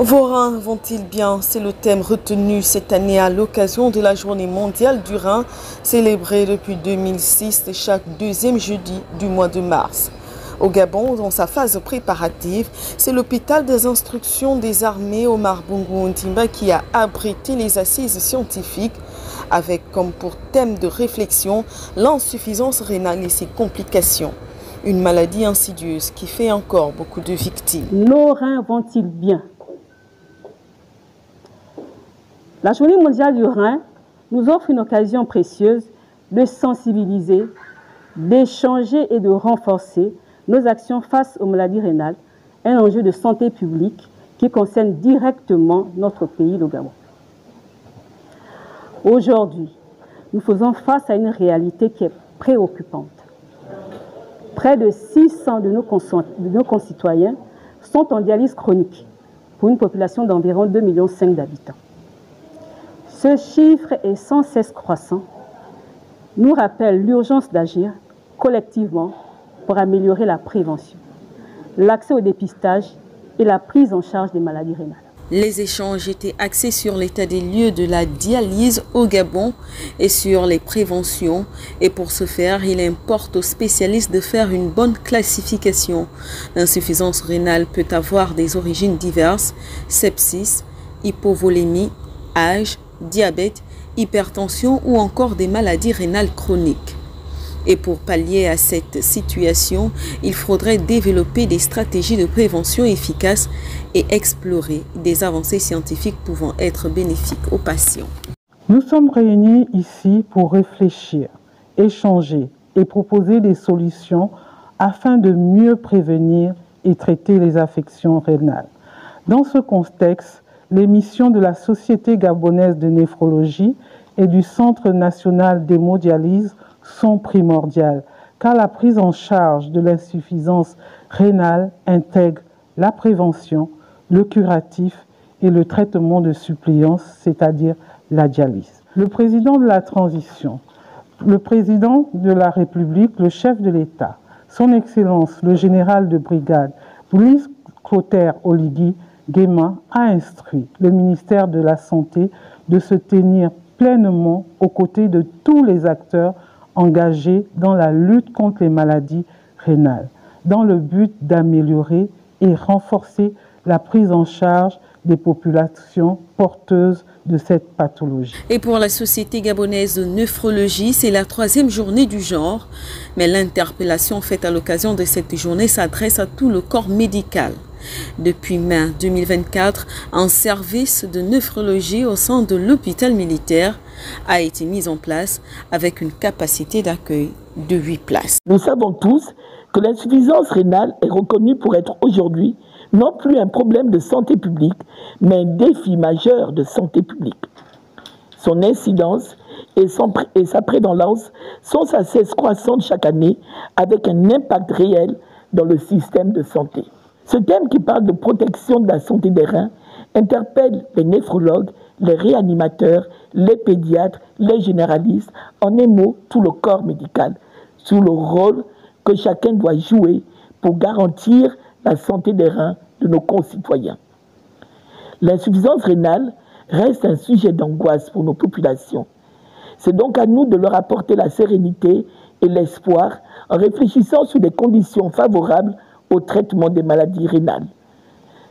Vos reins vont-ils bien? C'est le thème retenu cette année à l'occasion de la Journée mondiale du rein, célébrée depuis 2006 chaque deuxième jeudi du mois de mars. Au Gabon, dans sa phase préparative, c'est l'hôpital des instructions des armées Omar Bongo Ondimba qui a abrité les assises scientifiques avec comme pour thème de réflexion l'insuffisance rénale et ses complications. Une maladie insidieuse qui fait encore beaucoup de victimes. Nos reins vont-ils bien? La Journée mondiale du rein nous offre une occasion précieuse de sensibiliser, d'échanger et de renforcer nos actions face aux maladies rénales, un enjeu de santé publique qui concerne directement notre pays, le Gabon. Aujourd'hui, nous faisons face à une réalité qui est préoccupante. Près de 600 de nos concitoyens sont en dialyse chronique pour une population d'environ 2,5 millions d'habitants. Ce chiffre est sans cesse croissant, nous rappelle l'urgence d'agir collectivement pour améliorer la prévention, l'accès au dépistage et la prise en charge des maladies rénales. Les échanges étaient axés sur l'état des lieux de la dialyse au Gabon et sur les préventions. Et pour ce faire, il importe aux spécialistes de faire une bonne classification. L'insuffisance rénale peut avoir des origines diverses, sepsis, hypovolémie, âge, diabète, hypertension ou encore des maladies rénales chroniques. Et pour pallier à cette situation, il faudrait développer des stratégies de prévention efficaces et explorer des avancées scientifiques pouvant être bénéfiques aux patients. Nous sommes réunis ici pour réfléchir, échanger et proposer des solutions afin de mieux prévenir et traiter les affections rénales. Dans ce contexte, les missions de la Société gabonaise de néphrologie et du Centre national d'hémodialyse sont primordiales, car la prise en charge de l'insuffisance rénale intègre la prévention, le curatif et le traitement de suppléance, c'est-à-dire la dialyse. Le président de la transition, le président de la République, le chef de l'État, son Excellence le général de brigade, Brice Clotaire Oligui Nguema, a instruit le ministère de la Santé de se tenir pleinement aux côtés de tous les acteurs engagés dans la lutte contre les maladies rénales, dans le but d'améliorer et renforcer la prise en charge des populations porteuses de cette pathologie. Et pour la Société gabonaise de néphrologie, c'est la 3e journée du genre, mais l'interpellation faite à l'occasion de cette journée s'adresse à tout le corps médical. Depuis mai 2024, un service de néphrologie au sein de l'hôpital militaire a été mis en place avec une capacité d'accueil de 8 places. Nous savons tous que l'insuffisance rénale est reconnue pour être aujourd'hui non plus un problème de santé publique, mais un défi majeur de santé publique. Son incidence et sa prévalence sont sans cesse croissantes chaque année avec un impact réel dans le système de santé. Ce thème qui parle de protection de la santé des reins interpelle les néphrologues, les réanimateurs, les pédiatres, les généralistes, en un mot, tout le corps médical, sur le rôle que chacun doit jouer pour garantir la santé des reins de nos concitoyens. L'insuffisance rénale reste un sujet d'angoisse pour nos populations. C'est donc à nous de leur apporter la sérénité et l'espoir en réfléchissant sur des conditions favorables au traitement des maladies rénales.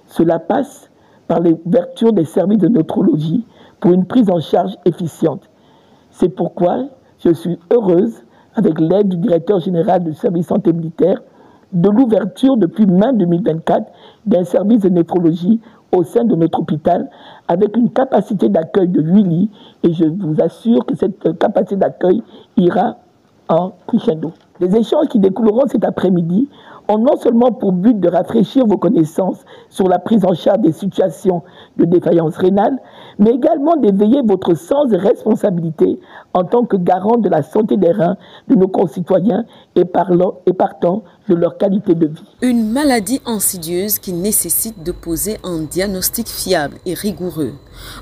Cela passe par l'ouverture des services de néphrologie pour une prise en charge efficiente. C'est pourquoi je suis heureuse, avec l'aide du directeur général du service santé militaire, de l'ouverture depuis mai 2024 d'un service de néphrologie au sein de notre hôpital avec une capacité d'accueil de 8 lits et je vous assure que cette capacité d'accueil ira en crescendo. Les échanges qui découleront cet après-midi ont non seulement pour but de rafraîchir vos connaissances sur la prise en charge des situations de défaillance rénale, mais également d'éveiller votre sens de responsabilité en tant que garant de la santé des reins de nos concitoyens et partant de leur qualité de vie. Une maladie insidieuse qui nécessite de poser un diagnostic fiable et rigoureux.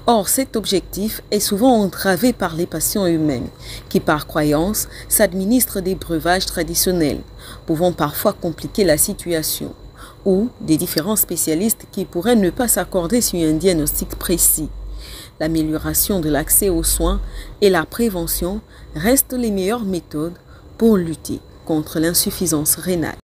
Or, cet objectif est souvent entravé par les patients eux-mêmes, qui par croyance s'administrent des breuvages traditionnels, pouvant parfois compliquer la situation. ou des différents spécialistes qui pourraient ne pas s'accorder sur un diagnostic précis. L'amélioration de l'accès aux soins et la prévention restent les meilleures méthodes pour lutter contre l'insuffisance rénale.